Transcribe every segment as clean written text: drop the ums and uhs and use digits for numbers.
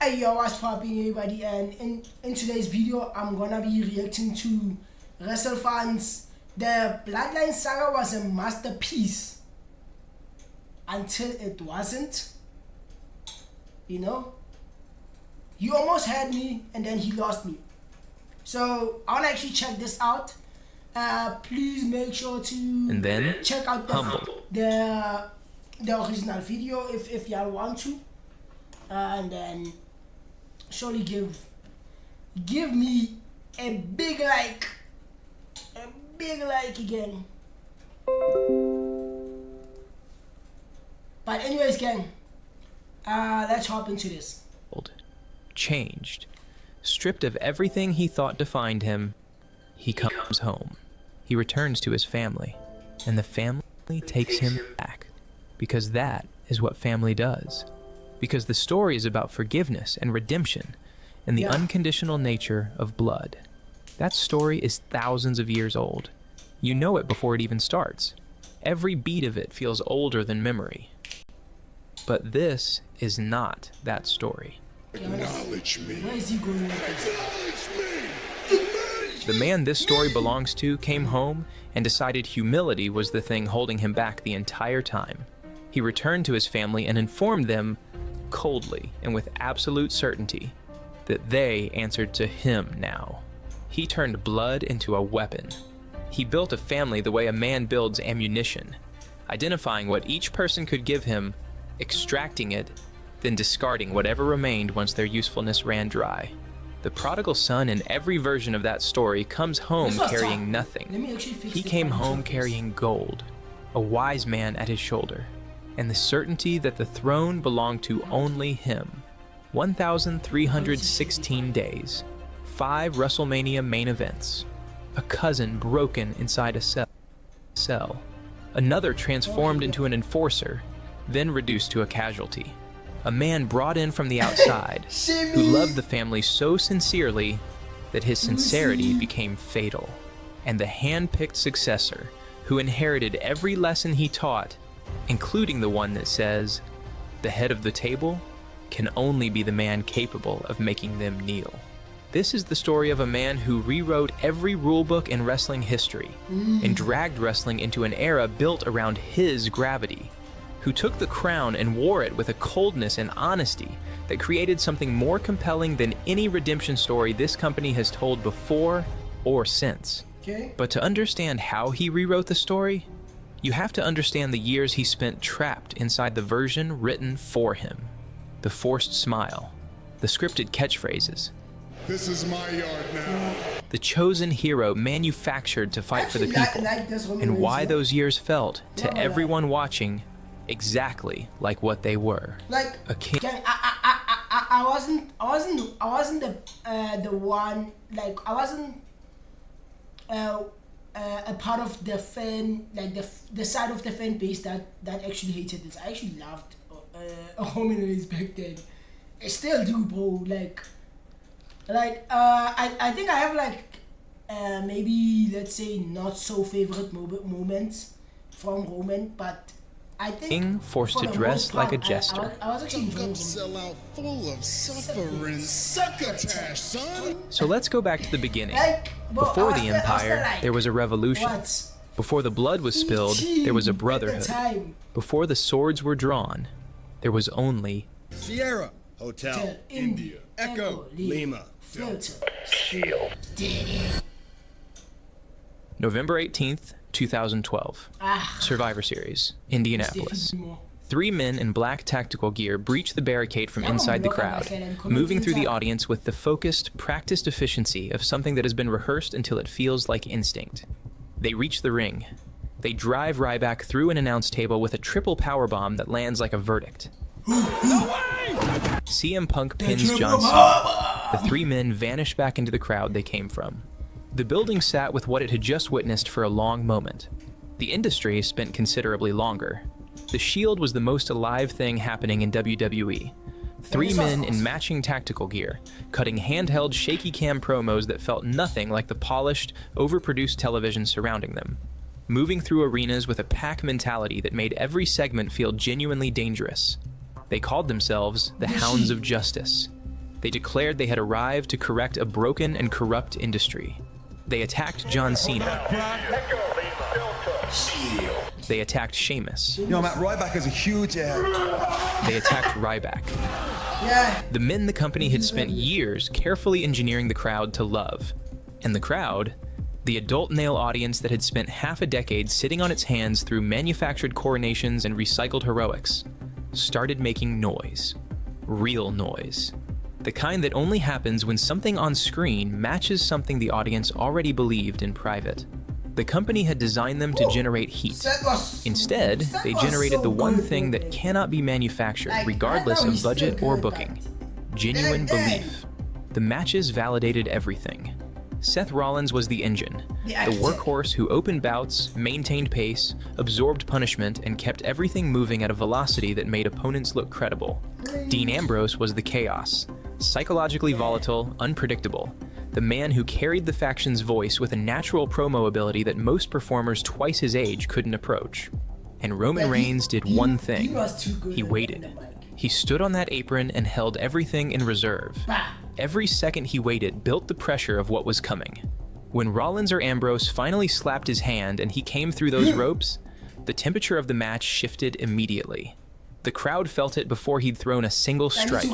Hey yo, what's popping everybody, and in today's video I'm gonna be reacting to WrestleFans. The Bloodline Saga was a masterpiece until it wasn't. You know? He almost had me and then he lost me. So I wanna actually check this out. Please make sure to and then check out the original video if y'all want to. And then surely give me a big like again. But anyways, gang, let's hop into this. Changed, stripped of everything he thought defined him, he comes home. He returns to his family, and the family takes him back, because that is what family does. Because the story is about forgiveness and redemption and the unconditional nature of blood. That story is thousands of years old. You know it before it even starts. Every beat of it feels older than memory. But this is not that story. Acknowledge me. Where is he going with this? The man this story belongs to came home and decided humility was the thing holding him back the entire time. He returned to his family and informed them coldly and with absolute certainty that they answered to him now. He turned blood into a weapon. He built a family the way a man builds ammunition, identifying what each person could give him, extracting it, then discarding whatever remained once their usefulness ran dry. The prodigal son in every version of that story comes home carrying nothing. He came home carrying gold, a wise man at his shoulder, and the certainty that the throne belonged to only him. 1,316 days, 5 WrestleMania main events, a cousin broken inside a cell, another transformed into an enforcer, then reduced to a casualty, a man brought in from the outside who loved the family so sincerely that his sincerity became fatal, and the hand-picked successor who inherited every lesson he taught, including the one that says, the head of the table can only be the man capable of making them kneel. This is the story of a man who rewrote every rulebook in wrestling history and dragged wrestling into an era built around his gravity, who took the crown and wore it with a coldness and honesty that created something more compelling than any redemption story this company has told before or since. But to understand how he rewrote the story, you have to understand the years he spent trapped inside the version written for him. The forced smile, the scripted catchphrases. This is my yard now. The chosen hero manufactured to fight for the people, and why those years felt, to everyone watching, exactly like what they were. Like a king. I wasn't the one, like I wasn't a part of the fan, like the side of the fan base that actually hated this. I actually loved Home and Aways back then. I still do, bro. I think I have maybe, let's say, not so favorite moments from Roman, but I think King forced to dress like a jester. I was actually enjoying Sellout full of suffering. Succotash, son. So let's go back to the beginning. Bro, Before the Empire, there was a revolution. What? Before the blood was spilled, there was a brotherhood. Before the swords were drawn, there was only Sierra Hotel India Echo Lima Filter Shield. November 18th, 2012. Survivor Series, Indianapolis. 3 men in black tactical gear breach the barricade from inside the crowd, moving through the audience with the focused, practiced efficiency of something that has been rehearsed until it feels like instinct. They reach the ring. They drive Ryback through an announce table with a triple powerbomb that lands like a verdict. CM Punk pins John Cena. The 3 men vanish back into the crowd they came from. The building sat with what it had just witnessed for a long moment. The industry spent considerably longer. The Shield was the most alive thing happening in WWE. 3 men in matching tactical gear, cutting handheld shaky cam promos that felt nothing like the polished, overproduced television surrounding them. Moving through arenas with a pack mentality that made every segment feel genuinely dangerous. They called themselves the Hounds of Justice, They declared they had arrived to correct a broken and corrupt industry. They attacked John Cena. They attacked Sheamus. Yo, Matt, Ryback is a huge... They attacked Ryback. Yeah. The men the company had spent years carefully engineering the crowd to love. And the crowd, the adult male audience that had spent half a decade sitting on its hands through manufactured coronations and recycled heroics, started making noise. Real noise. The kind that only happens when something on screen matches something the audience already believed in private. The company had designed them to generate heat. Instead, they generated the one thing that cannot be manufactured regardless of budget or booking. Genuine belief. The matches validated everything. Seth Rollins was the engine, the workhorse who opened bouts, maintained pace, absorbed punishment, and kept everything moving at a velocity that made opponents look credible. Dean Ambrose was the chaos, psychologically volatile, unpredictable, the man who carried the faction's voice with a natural promo ability that most performers twice his age couldn't approach. And Roman Reigns did one thing. He waited. He stood on that apron and held everything in reserve. Every second he waited built the pressure of what was coming. When Rollins or Ambrose finally slapped his hand and he came through those ropes, the temperature of the match shifted immediately. The crowd felt it before he'd thrown a single strike.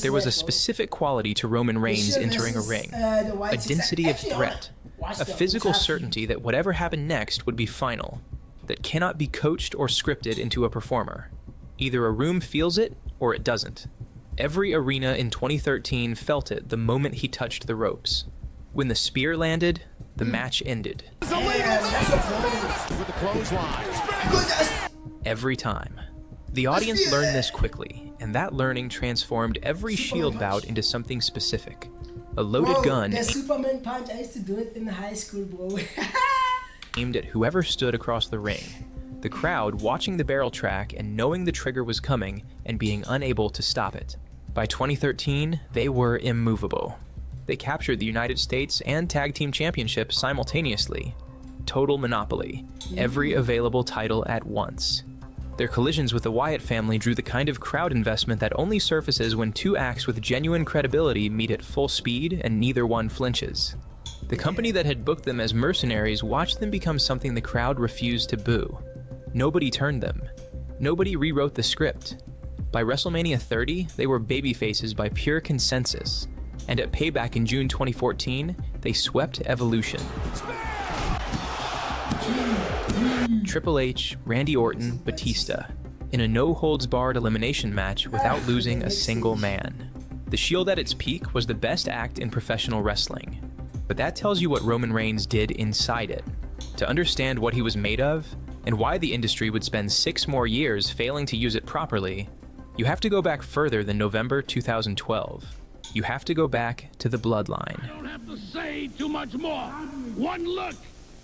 There was a specific quality to Roman Reigns entering a ring, a density of threat, a physical certainty that whatever happened next would be final, that cannot be coached or scripted into a performer. Either a room feels it or it doesn't. Every arena in 2013 felt it the moment he touched the ropes. When the spear landed, the match ended. Every time. The audience learned this quickly, and that learning transformed every Shield bout into something specific. A loaded gun The Superman punch, I used to do it in high school, bro. aimed at whoever stood across the ring. The crowd watching the barrel track and knowing the trigger was coming and being unable to stop it. By 2013, they were immovable. They captured the United States and Tag Team Championships simultaneously. Total monopoly. Every available title at once. Their collisions with the Wyatt family drew the kind of crowd investment that only surfaces when two acts with genuine credibility meet at full speed and neither one flinches. The company that had booked them as mercenaries watched them become something the crowd refused to boo. Nobody turned them. Nobody rewrote the script. By WrestleMania 30, they were babyfaces by pure consensus. And at Payback in June 2014, they swept Evolution. Triple H, Randy Orton, Batista, in a no-holds-barred elimination match without losing a single man. The Shield at its peak was the best act in professional wrestling. But that tells you what Roman Reigns did inside it. To understand what he was made of, and why the industry would spend 6 more years failing to use it properly, you have to go back further than November 2012. You have to go back to the Bloodline. I don't have to say too much more. One look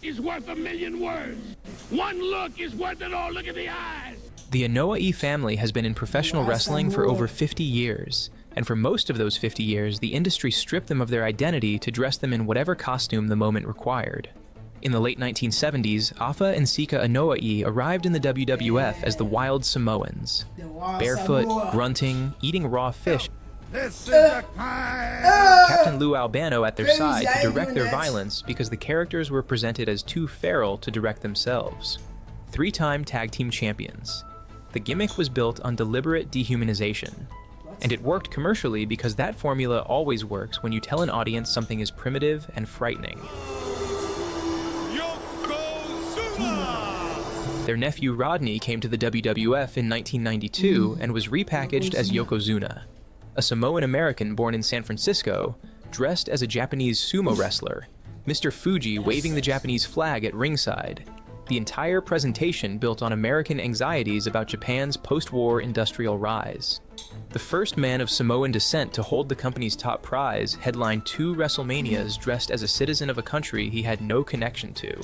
is worth 1,000,000 words. One look is worth it all. Look at the eyes. The Anoa'i family has been in professional wrestling for over 50 years, and for most of those 50 years, the industry stripped them of their identity to dress them in whatever costume the moment required. In the late 1970s, Afa and Sika Anoa'i arrived in the WWF as the Wild Samoans. Barefoot, grunting, eating raw fish. This is the time. Captain Lou Albano at their side to direct their violence because the characters were presented as too feral to direct themselves. 3-time tag team champions. The gimmick was built on deliberate dehumanization. And it worked commercially because that formula always works when you tell an audience something is primitive and frightening. Their nephew Rodney came to the WWF in 1992 and was repackaged as Yokozuna, a Samoan American born in San Francisco, dressed as a Japanese sumo wrestler, Mr. Fuji waving the Japanese flag at ringside. The entire presentation built on American anxieties about Japan's post-war industrial rise. The first man of Samoan descent to hold the company's top prize headlined 2 WrestleManias dressed as a citizen of a country he had no connection to,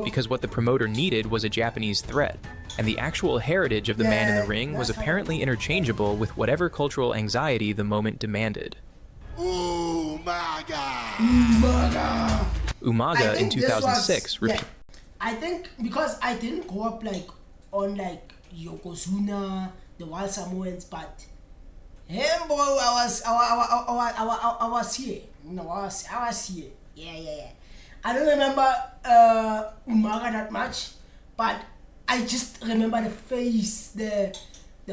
because what the promoter needed was a Japanese threat, and the actual heritage of the man in the ring was apparently interchangeable with whatever cultural anxiety the moment demanded. Umaga in 2006 I think because I didn't grow up like on like Yokozuna, the Wild Samoans, but Him, bro, I was here. No, I was here. Yeah. I don't remember Umaga that much, but I just remember the face, the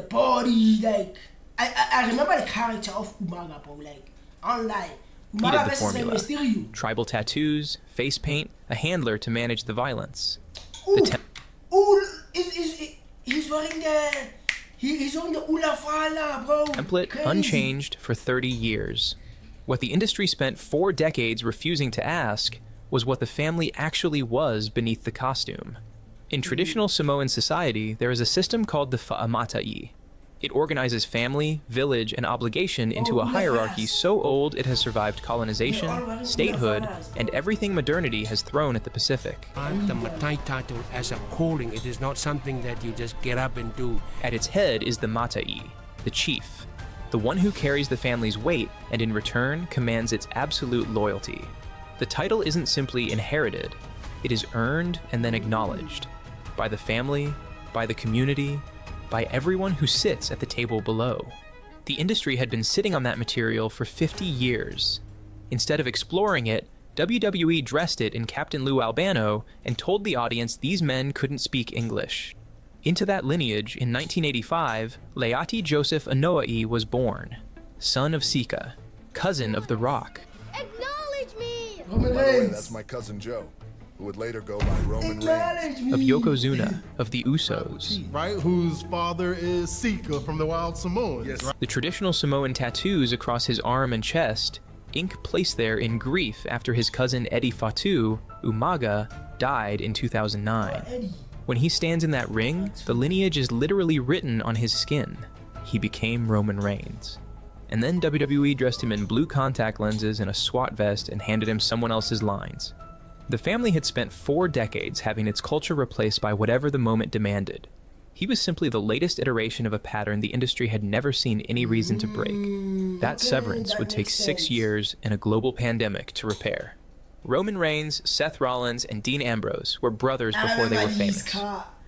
body, like I remember the character of Umaga, bro. Like, online. He did Umaga the versus Rey formula. Mysterio. Tribal tattoos, face paint, a handler to manage the violence. He's wearing the Ula Fala, bro. Template Crazy. unchanged for 30 years. What the industry spent 4 decades refusing to ask was what the family actually was beneath the costume. In traditional Samoan society, there is a system called the Fa'amatai. It organizes family, village, and obligation into a hierarchy so old it has survived colonization, statehood, and everything modernity has thrown at the Pacific. The Matai title as a calling, it is not something that you just get up and do. At its head is the Matai, the chief, the one who carries the family's weight and in return commands its absolute loyalty. The title isn't simply inherited, it is earned and then acknowledged by the family, by the community, by everyone who sits at the table below. The industry had been sitting on that material for 50 years. Instead of exploring it, WWE dressed it in Captain Lou Albano and told the audience these men couldn't speak English. Into that lineage, in 1985, Leati Joseph Anoa'i was born, son of Sika, cousin of The Rock. Acknowledge me! Roman By the way, Reigns. that's my cousin Joe, who would later go by Roman Reigns. Acknowledge me. Of Yokozuna, of the Usos. Right, whose father is Sika from the Wild Samoans. Right? The traditional Samoan tattoos across his arm and chest, ink placed there in grief after his cousin Eddie Fatu, Umaga, died in 2009. Eddie. When he stands in that ring, the lineage is literally written on his skin. He became Roman Reigns. And then WWE dressed him in blue contact lenses and a SWAT vest and handed him someone else's lines. The family had spent 4 decades having its culture replaced by whatever the moment demanded. He was simply the latest iteration of a pattern the industry had never seen any reason to break. That severance that would take makes 6 sense. years and a global pandemic to repair. Roman Reigns, Seth Rollins, and Dean Ambrose were brothers before they were famous.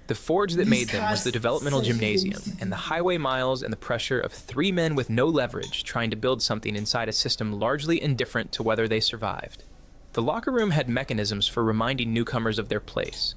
The forge that made them was the developmental gymnasium, and the highway miles and the pressure of 3 men with no leverage trying to build something inside a system largely indifferent to whether they survived. The locker room had mechanisms for reminding newcomers of their place.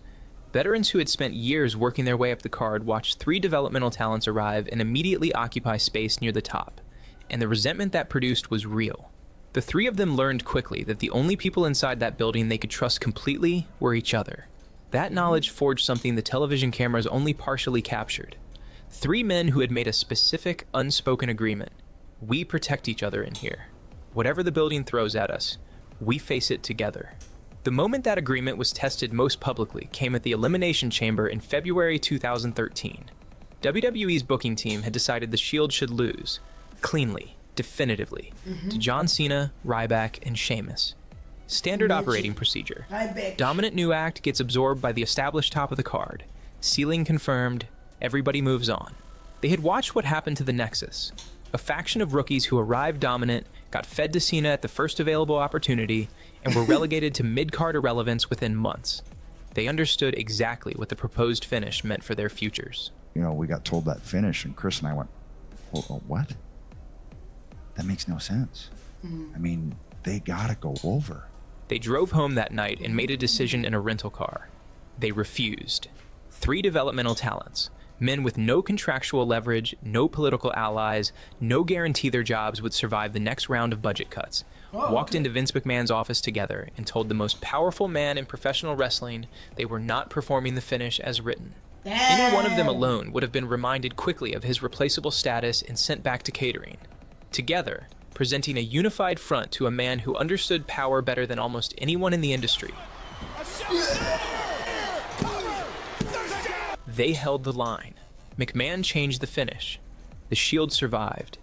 Veterans who had spent years working their way up the card watched 3 developmental talents arrive and immediately occupy space near the top, and the resentment that produced was real. The 3 of them learned quickly that the only people inside that building they could trust completely were each other. That knowledge forged something the television cameras only partially captured. 3 men who had made a specific, unspoken agreement. We protect each other in here. Whatever the building throws at us, we face it together. The moment that agreement was tested most publicly came at the Elimination Chamber in February 2013. WWE's booking team had decided the Shield should lose, cleanly, definitively, to John Cena, Ryback, and Sheamus. Standard operating procedure. Ryback. Dominant new act gets absorbed by the established top of the card. Ceiling confirmed, everybody moves on. They had watched what happened to the Nexus, a faction of rookies who arrived dominant, got fed to Cena at the first available opportunity, and were relegated to mid-card irrelevance within months. They understood exactly what the proposed finish meant for their futures. You know, we got told that finish, and Chris and I went, what? That makes no sense. I mean, they gotta go over. They drove home that night and made a decision in a rental car. They refused. 3 developmental talents, men with no contractual leverage, no political allies, no guarantee their jobs would survive the next round of budget cuts, walked into Vince McMahon's office together and told the most powerful man in professional wrestling they were not performing the finish as written. Any one of them alone would have been reminded quickly of his replaceable status and sent back to catering. Together, presenting a unified front to a man who understood power better than almost anyone in the industry. They held the line. McMahon changed the finish. The Shield survived.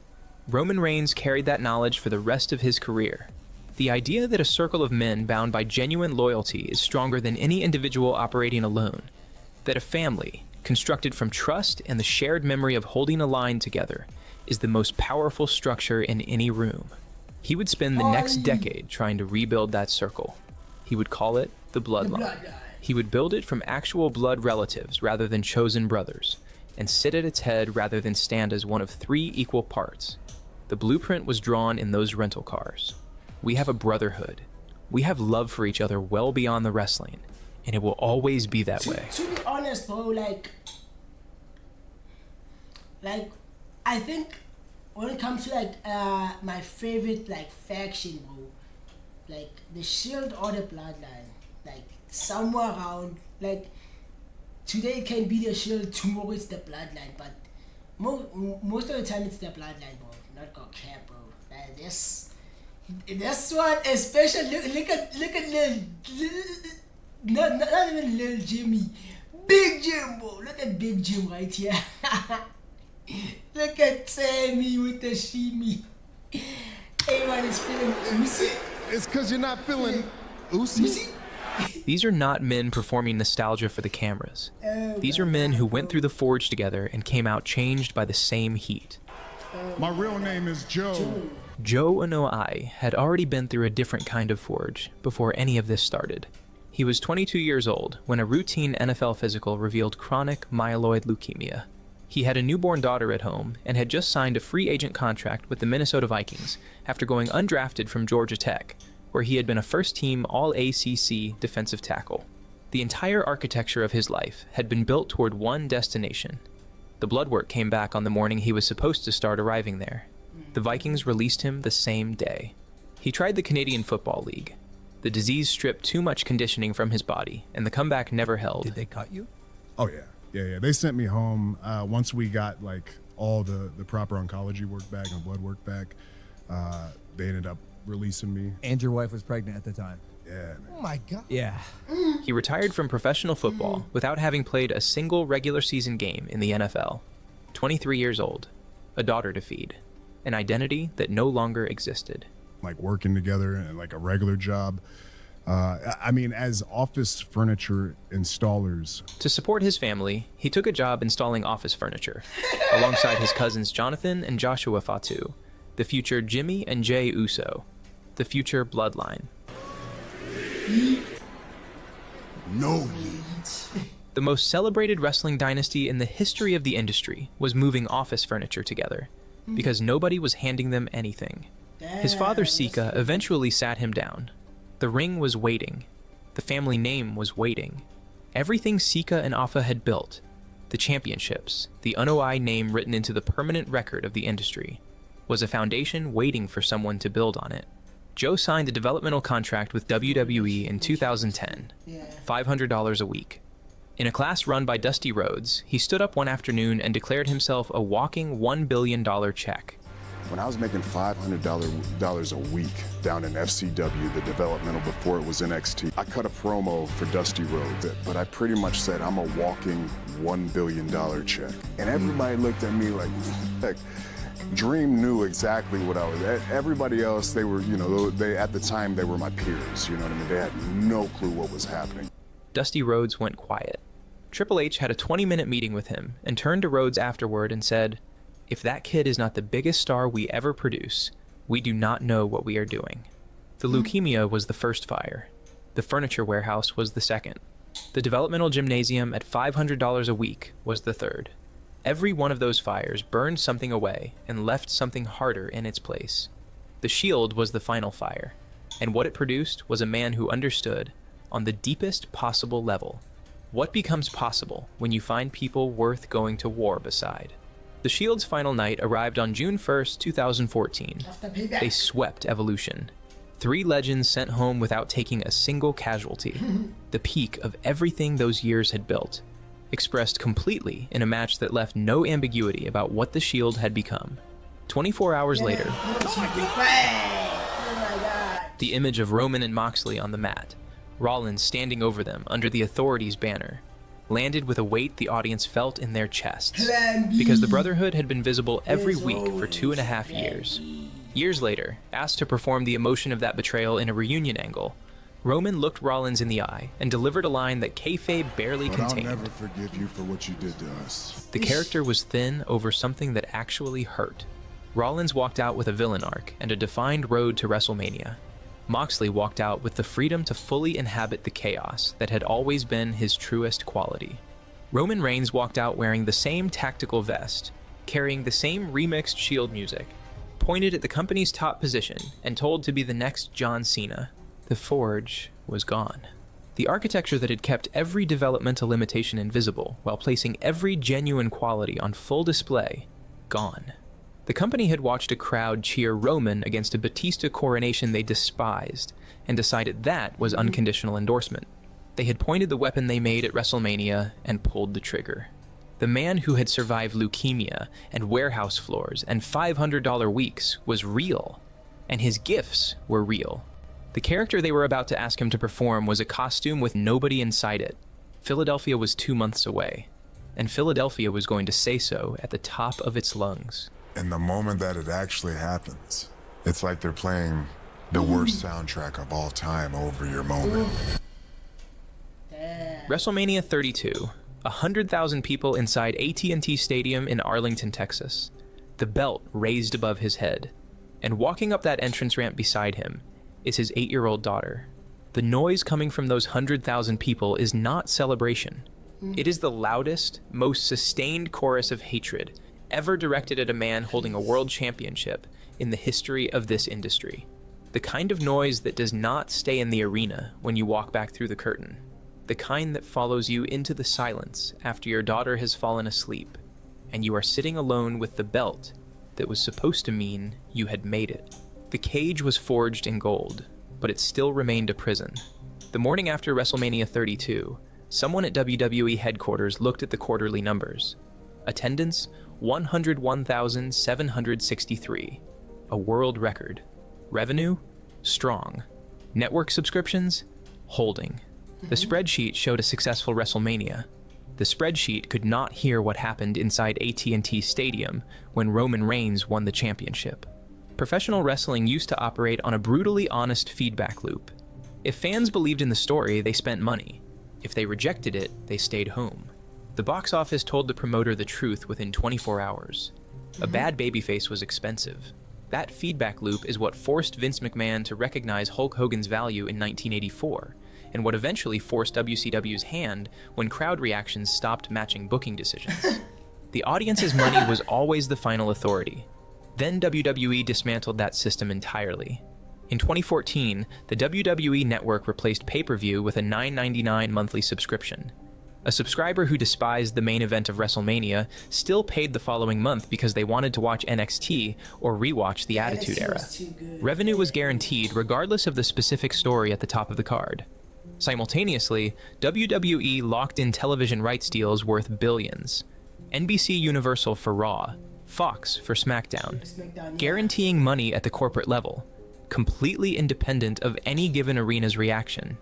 Roman Reigns carried that knowledge for the rest of his career. The idea that a circle of men bound by genuine loyalty is stronger than any individual operating alone. That a family, constructed from trust and the shared memory of holding a line together, is the most powerful structure in any room. He would spend the next decade trying to rebuild that circle. He would call it the Bloodline. He would build it from actual blood relatives rather than chosen brothers, and sit at its head rather than stand as one of 3 equal parts. The blueprint was drawn in those rental cars. We have a brotherhood. We have love for each other well beyond the wrestling, and it will always be that way. To be honest, bro, like I think when it comes to like my favorite like faction, bro, like the Shield or the Bloodline, like somewhere around, like today it can be the Shield, tomorrow it's the Bloodline, but most of the time it's the Bloodline, bro. Not gonna care, bro. Like, this one, especially look at little not even little Jimmy, Big Jim, bro. Look at Big Jim right here. Look at Sammy with the shimmy. Everyone is feeling Uzi. It's because you're not feeling Uzi. These are not men performing nostalgia for the cameras. These are men who went through the forge together and came out changed by the same heat. My real name is Joe. Joe Anoa'i had already been through a different kind of forge before any of this started. He was 22 years old when a routine NFL physical revealed chronic myeloid leukemia. He had a newborn daughter at home and had just signed a free agent contract with the Minnesota Vikings after going undrafted from Georgia Tech, where he had been a first-team All-ACC defensive tackle. The entire architecture of his life had been built toward one destination. The blood work came back on the morning he was supposed to start arriving there. The Vikings released him the same day. He tried the Canadian Football League. The disease stripped too much conditioning from his body, and the comeback never held. Did they cut you? Oh yeah. They sent me home once we got like all the proper oncology work back and blood work back. They ended up releasing me. And your wife was pregnant at the time. Yeah. Man. Oh my God. Yeah. He retired from professional football without having played a single regular season game in the NFL. 23 years old, a daughter to feed, an identity that no longer existed. Like working together and like a regular job. I mean, as office furniture installers. To support his family, he took a job installing office furniture, alongside his cousins Jonathan and Joshua Fatu, the future Jimmy and Jay Uso, the future Bloodline. No. The most celebrated wrestling dynasty in the history of the industry was moving office furniture together, because nobody was handing them anything. His father Sika eventually sat him down. The ring was waiting. The family name was waiting. Everything Sika and Afa had built, the championships, the Anoa'i name written into the permanent record of the industry, was a foundation waiting for someone to build on it. Joe signed a developmental contract with WWE in 2010, $500 a week. In a class run by Dusty Rhodes, he stood up one afternoon and declared himself a walking $1 billion check. When I was making $500 a week down in FCW, the developmental before it was NXT, I cut a promo for Dusty Rhodes, but I pretty much said I'm a walking $1 billion check. And everybody looked at me like, heck, Dream knew exactly what I was. Everybody else, they were, they at the time, they were my peers, you know what I mean? They had no clue what was happening. Dusty Rhodes went quiet. Triple H had a 20-minute meeting with him and turned to Rhodes afterward and said, "If that kid is not the biggest star we ever produce, we do not know what we are doing." The leukemia was the first fire. The furniture warehouse was the second. The developmental gymnasium at $500 a week was the third. Every one of those fires burned something away and left something harder in its place. The Shield was the final fire, and what it produced was a man who understood, on the deepest possible level, what becomes possible when you find people worth going to war beside. The Shield's final night arrived on June 1st, 2014. They swept Evolution. 3 legends sent home without taking a single casualty. The peak of everything those years had built, expressed completely in a match that left no ambiguity about what the Shield had become. 24 hours later, the image of Roman and Moxley on the mat, Rollins standing over them under the Authority's banner, landed with a weight the audience felt in their chests, because the Brotherhood had been visible every week for 2.5 years. Years later, asked to perform the emotion of that betrayal in a reunion angle, Roman looked Rollins in the eye and delivered a line that kayfabe barely contained. I'll never forgive you for what you did to us. The character was thin over something that actually hurt. Rollins walked out with a villain arc and a defined road to WrestleMania. Moxley walked out with the freedom to fully inhabit the chaos that had always been his truest quality. Roman Reigns walked out wearing the same tactical vest, carrying the same remixed Shield music, appointed at the company's top position and told to be the next John Cena. The forge was gone. The architecture that had kept every developmental limitation invisible while placing every genuine quality on full display, gone. The company had watched a crowd cheer Roman against a Batista coronation they despised and decided that was unconditional endorsement. They had pointed the weapon they made at WrestleMania and pulled the trigger. The man who had survived leukemia and warehouse floors and $500 weeks was real, and his gifts were real. The character they were about to ask him to perform was a costume with nobody inside it. Philadelphia was 2 months away, and Philadelphia was going to say so at the top of its lungs. And the moment that it actually happens, it's like they're playing the worst soundtrack of all time over your moment. WrestleMania 32, 100,000 people inside AT&T Stadium in Arlington, Texas. The belt raised above his head, and walking up that entrance ramp beside him is his 8-year-old daughter. The noise coming from those 100,000 people is not celebration. It is the loudest, most sustained chorus of hatred ever directed at a man holding a world championship in the history of this industry. The kind of noise that does not stay in the arena when you walk back through the curtain. The kind that follows you into the silence after your daughter has fallen asleep, and you are sitting alone with the belt that was supposed to mean you had made it. The cage was forged in gold, but it still remained a prison. The morning after WrestleMania 32, someone at WWE headquarters looked at the quarterly numbers. Attendance, 101,763, a world record. Revenue, strong. Network subscriptions, holding. The spreadsheet showed a successful WrestleMania. The spreadsheet could not hear what happened inside AT&T Stadium when Roman Reigns won the championship. Professional wrestling used to operate on a brutally honest feedback loop. If fans believed in the story, they spent money. If they rejected it, they stayed home. The box office told the promoter the truth within 24 hours. A bad babyface was expensive. That feedback loop is what forced Vince McMahon to recognize Hulk Hogan's value in 1984, and what eventually forced WCW's hand when crowd reactions stopped matching booking decisions. The audience's money was always the final authority. Then WWE dismantled that system entirely. In 2014, the WWE Network replaced pay-per-view with a $9.99 monthly subscription. A subscriber who despised the main event of WrestleMania still paid the following month because they wanted to watch NXT or rewatch the Attitude Era. Revenue was guaranteed regardless of the specific story at the top of the card. Simultaneously, WWE locked in television rights deals worth billions. NBC Universal for Raw, Fox for SmackDown, guaranteeing money at the corporate level, completely independent of any given arena's reaction.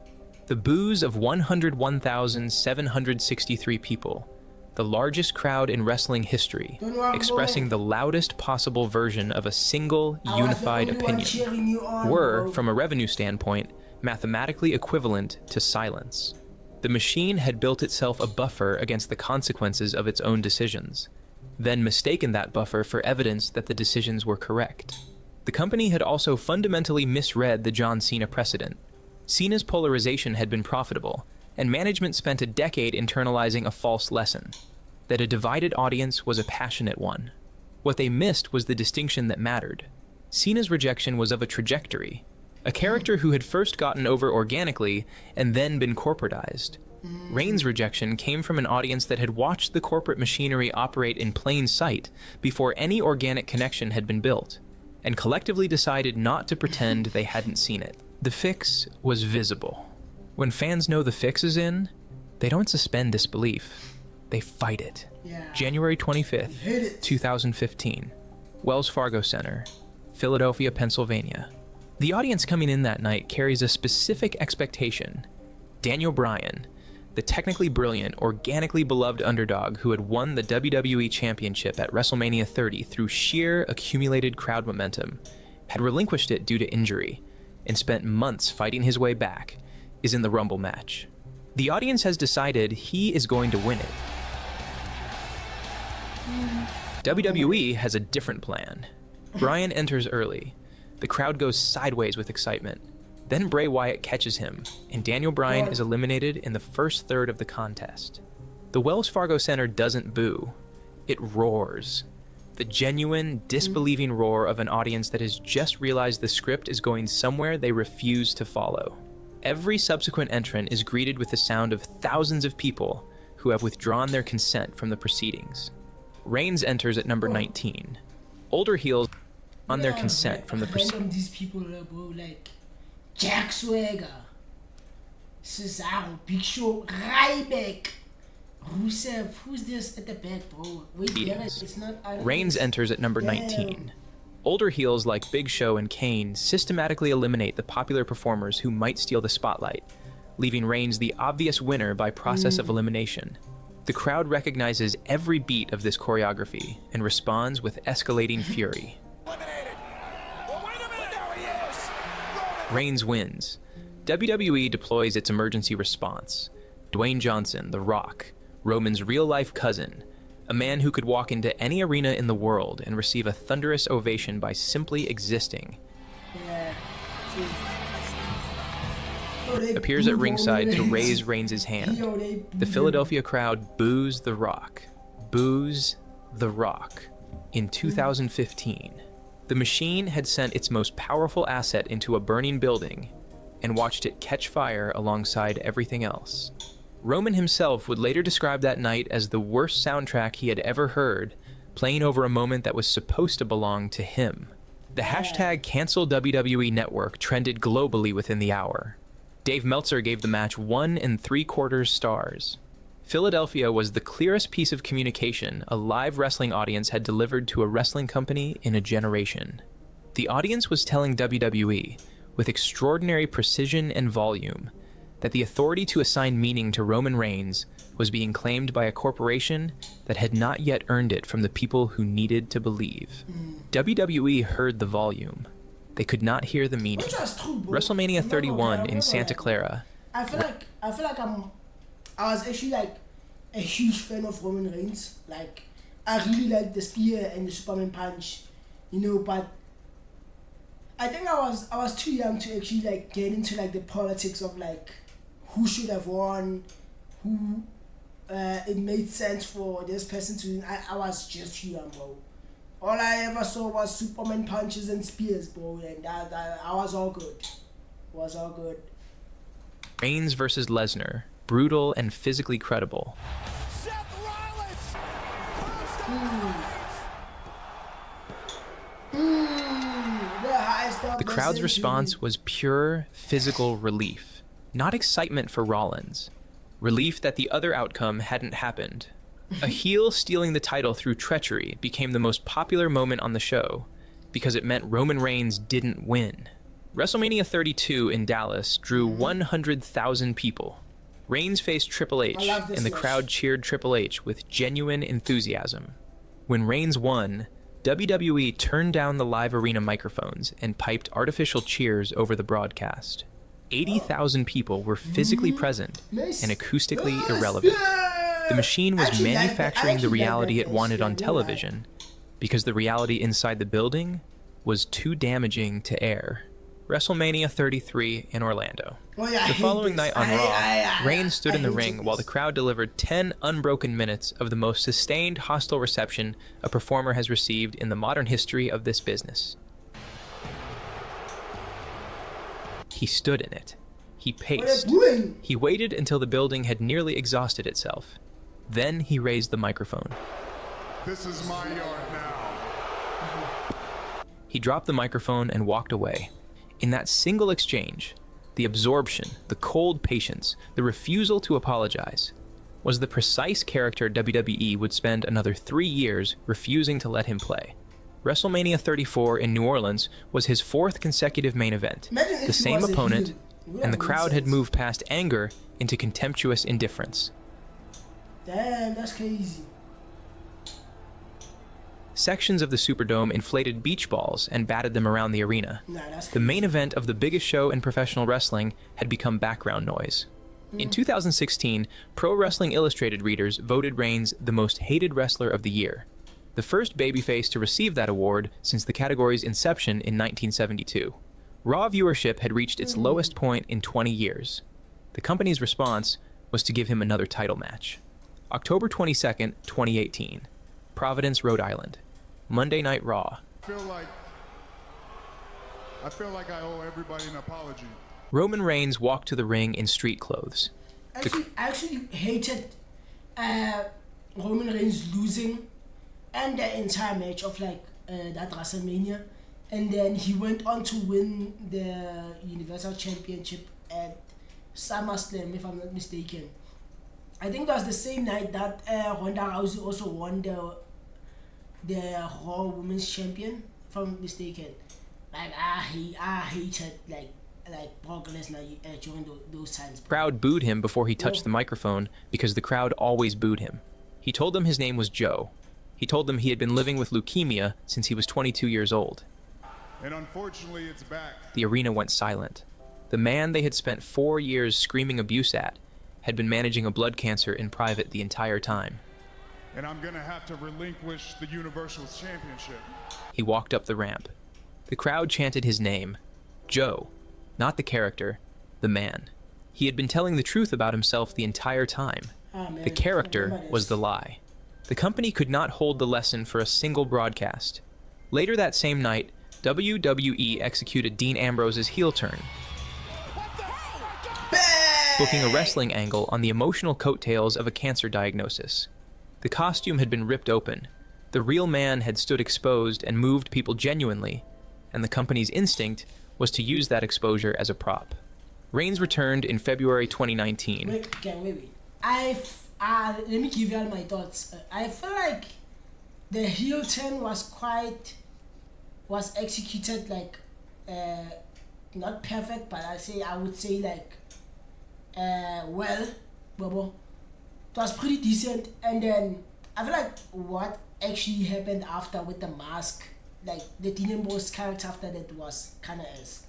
The boos of 101,763 people, the largest crowd in wrestling history, expressing the loudest possible version of a single, unified opinion, were, from a revenue standpoint, mathematically equivalent to silence. The machine had built itself a buffer against the consequences of its own decisions, then mistaken that buffer for evidence that the decisions were correct. The company had also fundamentally misread the John Cena precedent. Cena's polarization had been profitable, and management spent a decade internalizing a false lesson, that a divided audience was a passionate one. What they missed was the distinction that mattered. Cena's rejection was of a trajectory, a character who had first gotten over organically and then been corporatized. Reigns' rejection came from an audience that had watched the corporate machinery operate in plain sight before any organic connection had been built, and collectively decided not to pretend they hadn't seen it. The fix was visible. When fans know the fix is in, they don't suspend disbelief. They fight it. January 25th, 2015. Wells Fargo Center, Philadelphia, Pennsylvania. The audience coming in that night carries a specific expectation. Daniel Bryan, the technically brilliant, organically beloved underdog who had won the WWE Championship at WrestleMania 30 through sheer accumulated crowd momentum, had relinquished it due to injury, and spent months fighting his way back, is in the Rumble match. The audience has decided he is going to win it. WWE has a different plan. Bryan enters early. The crowd goes sideways with excitement. Then Bray Wyatt catches him, and Daniel Bryan is eliminated in the first third of the contest. The Wells Fargo Center doesn't boo. It roars. the genuine, disbelieving roar of an audience that has just realized the script is going somewhere they refuse to follow. Every subsequent entrant is greeted with the sound of thousands of people who have withdrawn their consent from the proceedings. Reigns enters at number 19. Older heels on their consent from the proceedings. These people, bro, like Jack Swagger, Cesaro, Big Show, Ryback, Rusev. Who's this at the back, bro? Wait, yeah, it's not. Reigns enters at number 19. Older heels like Big Show and Kane systematically eliminate the popular performers who might steal the spotlight, leaving Reigns the obvious winner by process of elimination. The crowd recognizes every beat of this choreography and responds with escalating fury. Reigns wins. WWE deploys its emergency response. Dwayne Johnson, The Rock, Roman's real-life cousin, a man who could walk into any arena in the world and receive a thunderous ovation by simply existing, appears at ringside to raise Reigns' hand. The Philadelphia crowd boos The Rock. Boos The Rock. In 2015, the Machine had sent its most powerful asset into a burning building and watched it catch fire alongside everything else. Roman himself would later describe that night as the worst soundtrack he had ever heard, playing over a moment that was supposed to belong to him. The hashtag Cancel WWE Network trended globally within the hour. Dave Meltzer gave the match 1 3/4 stars. Philadelphia was the clearest piece of communication a live wrestling audience had delivered to a wrestling company in a generation. The audience was telling WWE, with extraordinary precision and volume, that the authority to assign meaning to Roman Reigns was being claimed by a corporation that had not yet earned it from the people who needed to believe. WWE heard the volume. They could not hear the meaning. WrestleMania 31 in Santa Clara. I feel like I was actually like a huge fan of Roman Reigns. Like, I really liked the spear and the Superman punch, you know, but I think I was too young to actually like get into like the politics of like who should have won, who it made sense for this person to win. I was just too young, bro. All I ever saw was Superman punches and spears, bro, and that I was all good. Was all good. Reigns versus Lesnar, brutal and physically credible. The crowd's response was pure physical relief, not excitement for Rollins. Relief that the other outcome hadn't happened. A heel stealing the title through treachery became the most popular moment on the show because it meant Roman Reigns didn't win. WrestleMania 32 in Dallas drew 100,000 people. Reigns faced Triple H, and the crowd cheered Triple H with genuine enthusiasm. When Reigns won, WWE turned down the live arena microphones and piped artificial cheers over the broadcast. 80,000 people were physically present and acoustically irrelevant. The Machine was manufacturing the reality it wanted on television because the reality inside the building was too damaging to air. WrestleMania 33 in Orlando. The following night on Raw, Reigns stood in the ring while the crowd delivered 10 unbroken minutes of the most sustained hostile reception a performer has received in the modern history of this business. He stood in it. He paced. He waited until the building had nearly exhausted itself. Then he raised the microphone. This is my yard now. He dropped the microphone and walked away. In that single exchange, the absorption, the cold patience, the refusal to apologize, was the precise character WWE would spend another 3 years refusing to let him play. WrestleMania 34 in New Orleans was his 4th consecutive main event, the same opponent, and the crowd had moved past anger into contemptuous indifference. Damn, that's crazy. Sections of the Superdome inflated beach balls and batted them around the arena. The main event of the biggest show in professional wrestling had become background noise. In 2016, Pro Wrestling Illustrated readers voted Reigns the most hated wrestler of the year, the first babyface to receive that award since the category's inception in 1972. Raw viewership had reached its lowest point in 20 years. The company's response was to give him another title match. October 22nd, 2018, Providence, Rhode Island. Monday Night Raw. I feel like I owe everybody an apology. Roman Reigns walked to the ring in street clothes. I actually hated Roman Reigns losing and the entire match of that WrestleMania, and then he went on to win the Universal Championship at SummerSlam, if I'm not mistaken. I think that was the same night that Ronda Rousey also won the Raw Women's Champion, if I'm not mistaken. Like I hated like Brock Lesnar during those times. The crowd booed him before he touched the microphone because the crowd always booed him. He told them his name was Joe. He told them he had been living with leukemia since he was 22 years old. And unfortunately, it's back. The arena went silent. The man they had spent 4 years screaming abuse at had been managing a blood cancer in private the entire time. And I'm gonna have to relinquish the Universal Championship. He walked up the ramp. The crowd chanted his name, Joe, not the character, the man. He had been telling the truth about himself the entire time. The character was the lie. The company could not hold the lesson for a single broadcast. Later that same night, WWE executed Dean Ambrose's heel turn, booking a wrestling angle on the emotional coattails of a cancer diagnosis. The costume had been ripped open. The real man had stood exposed and moved people genuinely, and the company's instinct was to use that exposure as a prop. Reigns returned in February 2019. Wait. Let me give you all my thoughts. I feel like the heel turn was executed like not perfect, but I would say like well, Bobo. It was pretty decent, and then I feel like what actually happened after with the mask, like the Dean Ambrose character after that was kind of ass,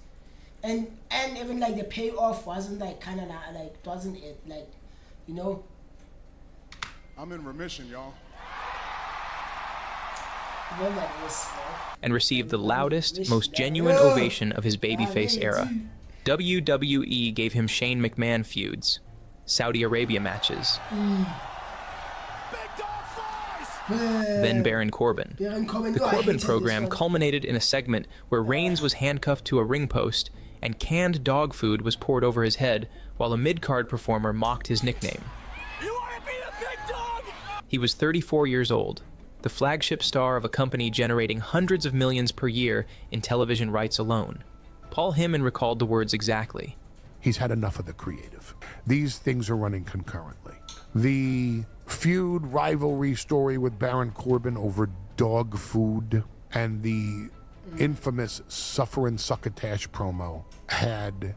and even like the payoff wasn't like kind of like wasn't it like, you know. I'm in remission, y'all. And received the loudest, most genuine ovation of his babyface era. WWE gave him Shane McMahon feuds, Saudi Arabia matches, then Baron Corbin. The Corbin program culminated in a segment where Reigns was handcuffed to a ring post and canned dog food was poured over his head while a mid-card performer mocked his nickname. He was 34 years old, the flagship star of a company generating hundreds of millions per year in television rights alone. Paul Heyman recalled the words exactly. He's had enough of the creative. These things are running concurrently. The feud rivalry story with Baron Corbin over dog food and the infamous Suffer and Succotash promo had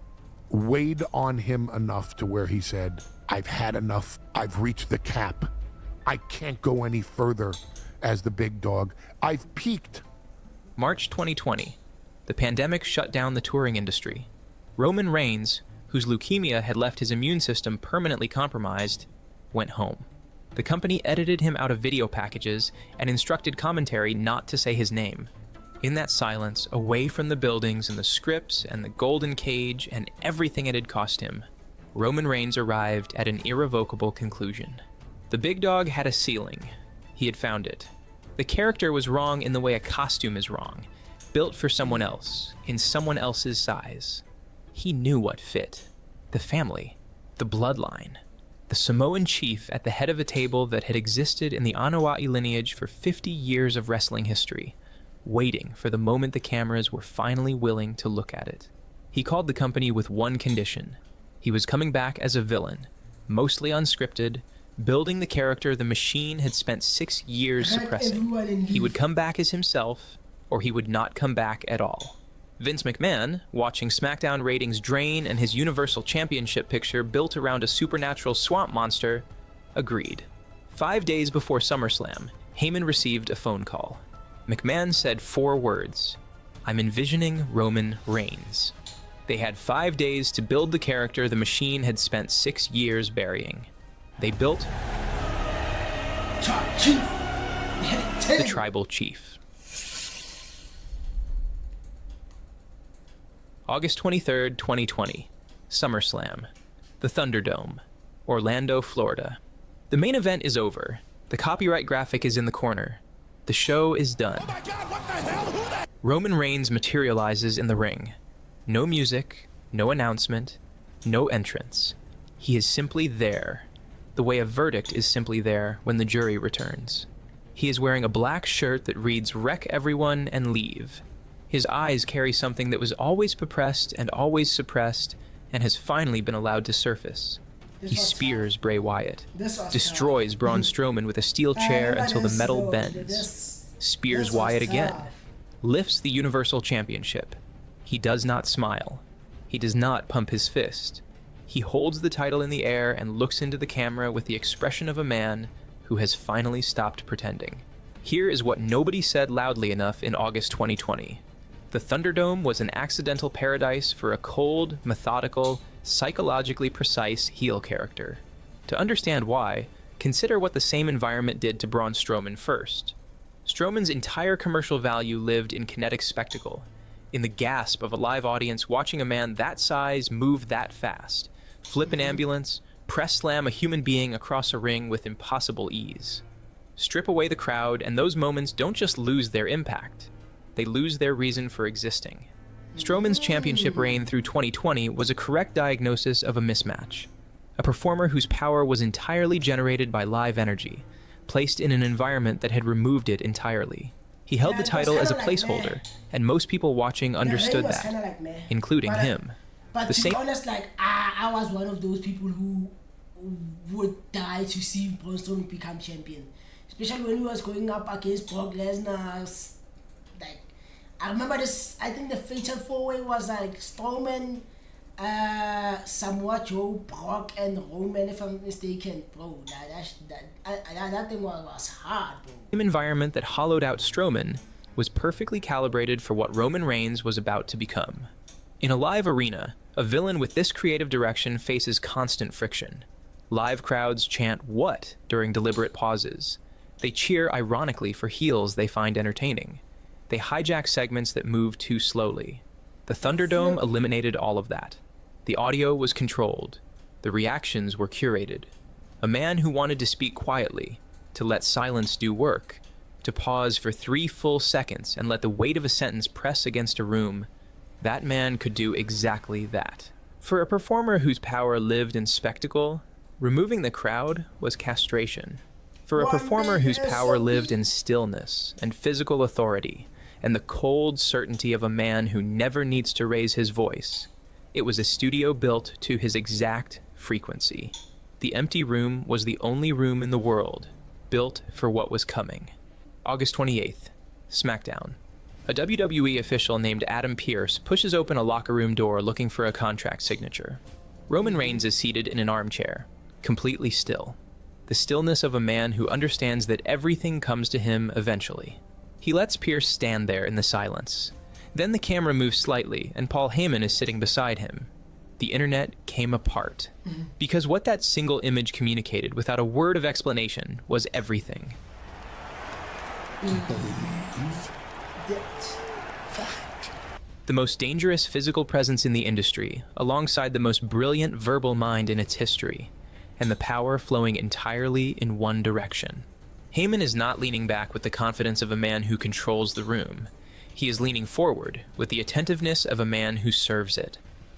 weighed on him enough to where he said, I've had enough. I've reached the cap. I can't go any further as the big dog. I've peaked. March 2020. The pandemic shut down the touring industry. Roman Reigns, whose leukemia had left his immune system permanently compromised, went home. The company edited him out of video packages and instructed commentary not to say his name. In that silence, away from the buildings and the scripts and the golden cage and everything it had cost him, Roman Reigns arrived at an irrevocable conclusion. The big dog had a ceiling. He had found it. The character was wrong in the way a costume is wrong, built for someone else, in someone else's size. He knew what fit. The family, the bloodline, the Samoan chief at the head of a table that had existed in the Anoa'i lineage for 50 years of wrestling history, waiting for the moment the cameras were finally willing to look at it. He called the company with one condition. He was coming back as a villain, mostly unscripted, building the character the Machine had spent 6 years suppressing. He would come back as himself, or he would not come back at all. Vince McMahon, watching SmackDown ratings drain and his Universal Championship picture built around a supernatural swamp monster, agreed. 5 days before SummerSlam, Heyman received a phone call. McMahon said 4 words, "I'm envisioning Roman Reigns." They had 5 days to build the character the Machine had spent 6 years burying. They built the Tribal Chief. August 23rd, 2020, SummerSlam, the Thunderdome, Orlando, Florida. The main event is over. The copyright graphic is in the corner. The show is done. Roman Reigns materializes in the ring. No music, no announcement, no entrance. He is simply there, the way a verdict is simply there when the jury returns. He is wearing a black shirt that reads "Wreck everyone and leave." His eyes carry something that was always suppressed and always suppressed and has finally been allowed to surface. He spears Bray Wyatt, destroys Braun Strowman with a steel chair until the metal bends, spears Wyatt again, lifts the Universal Championship. He does not smile. He does not pump his fist. He holds the title in the air and looks into the camera with the expression of a man who has finally stopped pretending. Here is what nobody said loudly enough in August 2020. The Thunderdome was an accidental paradise for a cold, methodical, psychologically precise heel character. To understand why, consider what the same environment did to Braun Strowman first. Strowman's entire commercial value lived in kinetic spectacle, in the gasp of a live audience watching a man that size move that fast, flip an ambulance, press slam a human being across a ring with impossible ease. Strip away the crowd, and those moments don't just lose their impact, they lose their reason for existing. Strowman's championship reign through 2020 was a correct diagnosis of a mismatch. A performer whose power was entirely generated by live energy, placed in an environment that had removed it entirely. He held the title as a placeholder, and most people watching understood that, including him. But to be honest, like, I was one of those people who would die to see Braun Strowman become champion. Especially when he was going up against Brock Lesnar. Like, I remember this, I think the Fatal 4-Way was like Strowman, Samoa Joe, Brock, and Roman, if I'm mistaken. Bro, that thing was hard, bro. The environment that hollowed out Strowman was perfectly calibrated for what Roman Reigns was about to become. In a live arena, a villain with this creative direction faces constant friction. Live crowds chant "what" during deliberate pauses. They cheer ironically for heels they find entertaining. They hijack segments that move too slowly. The Thunderdome eliminated all of that. The audio was controlled. The reactions were curated. A man who wanted to speak quietly, to let silence do work, to pause for 3 full seconds and let the weight of a sentence press against a room, that man could do exactly that. For a performer whose power lived in spectacle, removing the crowd was castration. For a performer whose power lived in stillness and physical authority, and the cold certainty of a man who never needs to raise his voice, it was a studio built to his exact frequency. The empty room was the only room in the world built for what was coming. August 28th, SmackDown. A WWE official named Adam Pearce pushes open a locker room door looking for a contract signature. Roman Reigns is seated in an armchair, completely still. The stillness of a man who understands that everything comes to him eventually. He lets Pearce stand there in the silence. Then the camera moves slightly, and Paul Heyman is sitting beside him. The internet came apart. Because what that single image communicated without a word of explanation was everything. The most dangerous physical presence in the industry, alongside the most brilliant verbal mind in its history, and the power flowing entirely in one direction. Heyman is not leaning back with the confidence of a man who controls the room. He is leaning forward with the attentiveness of a man who serves it.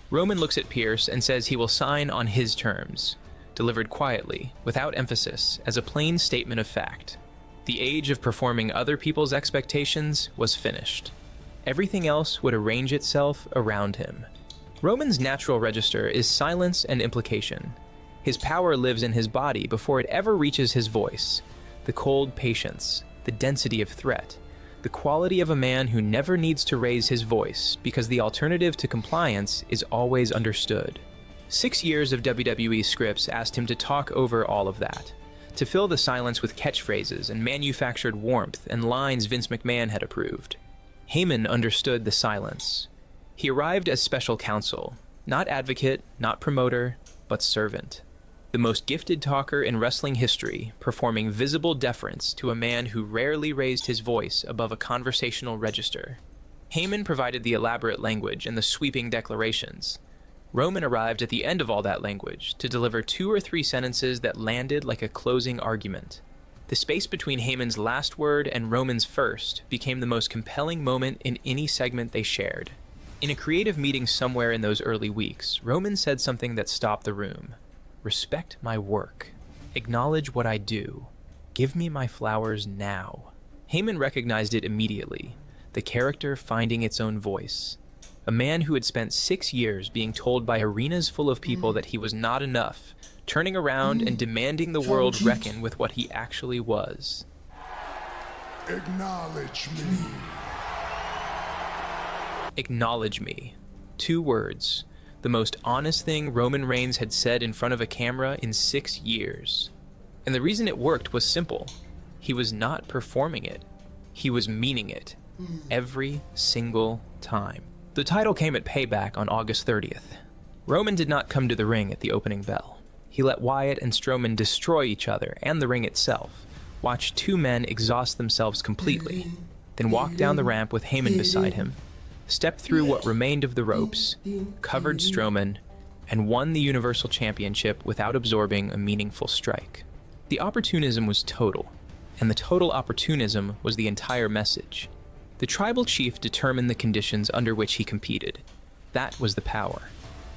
Roman looks at Pearce and says he will sign on his terms, delivered quietly, without emphasis, as a plain statement of fact. The age of performing other people's expectations was finished. Everything else would arrange itself around him. Roman's natural register is silence and implication. His power lives in his body before it ever reaches his voice. The cold patience, the density of threat, the quality of a man who never needs to raise his voice because the alternative to compliance is always understood. 6 years of WWE scripts asked him to talk over all of that, to fill the silence with catchphrases and manufactured warmth and lines Vince McMahon had approved. Heyman understood the silence. He arrived as special counsel, not advocate, not promoter, but servant. The most gifted talker in wrestling history, performing visible deference to a man who rarely raised his voice above a conversational register. Heyman provided the elaborate language and the sweeping declarations. Roman arrived at the end of all that language to deliver 2 or 3 sentences that landed like a closing argument. The space between Heyman's last word and Roman's first became the most compelling moment in any segment they shared. In a creative meeting somewhere in those early weeks, Roman said something that stopped the room. Respect my work. Acknowledge what I do. Give me my flowers now. Heyman recognized it immediately, the character finding its own voice. A man who had spent 6 years being told by arenas full of people that he was not enough, turning around and demanding the world reckon with what he actually was. Acknowledge me. Acknowledge me. 2 words. The most honest thing Roman Reigns had said in front of a camera in 6 years. And the reason it worked was simple. He was not performing it. He was meaning it. Every single time. The title came at Payback on August 30th. Roman did not come to the ring at the opening bell. He let Wyatt and Strowman destroy each other and the ring itself, watched 2 men exhaust themselves completely, then walked down the ramp with Heyman beside him, stepped through what remained of the ropes, covered Strowman, and won the Universal Championship without absorbing a meaningful strike. The opportunism was total, and the total opportunism was the entire message. The tribal chief determined the conditions under which he competed. That was the power.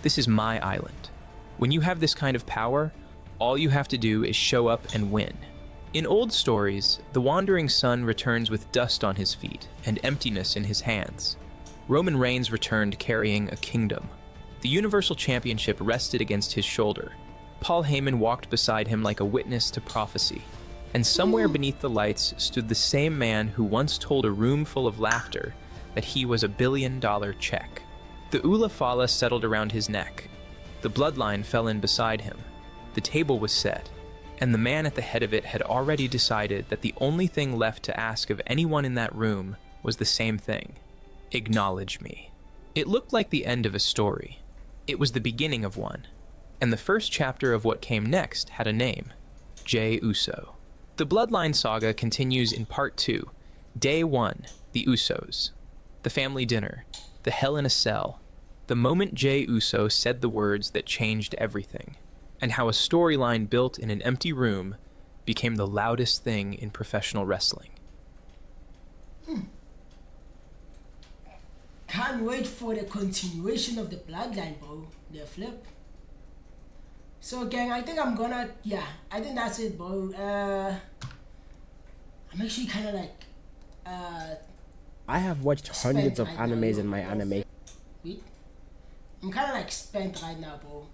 This is my island. When you have this kind of power, all you have to do is show up and win. In old stories, the wandering son returns with dust on his feet and emptiness in his hands. Roman Reigns returned carrying a kingdom. The Universal Championship rested against his shoulder. Paul Heyman walked beside him like a witness to prophecy. And somewhere beneath the lights stood the same man who once told a room full of laughter that he was a $1 billion check. The Ula Fala settled around his neck. The bloodline fell in beside him. The table was set, and the man at the head of it had already decided that the only thing left to ask of anyone in that room was the same thing. Acknowledge me. It looked like the end of a story. It was the beginning of one. And the first chapter of what came next had a name. Jey Uso. The Bloodline saga continues in Part 2, Day 1, the Usos. The family dinner, the Hell in a Cell, the moment Jey Uso said the words that changed everything, and how a storyline built in an empty room became the loudest thing in professional wrestling. Can't wait for the continuation of the Bloodline, bro. The flip. So gang, I think I'm gonna, I think that's it, bro. I'm actually kind of like, I have watched hundreds of animes in my anime. Wait. I'm kind of like spent right now, bro.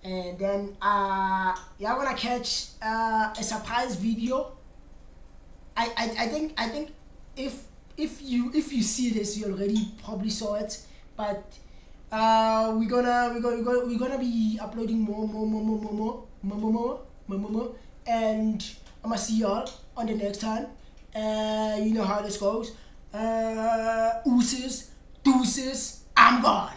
And then, y'all wanna catch a surprise video? I think if you see this, you already probably saw it, but we're gonna be uploading more, and I'm gonna see y'all on the next time. You know how this goes. Deuces, I'm gone.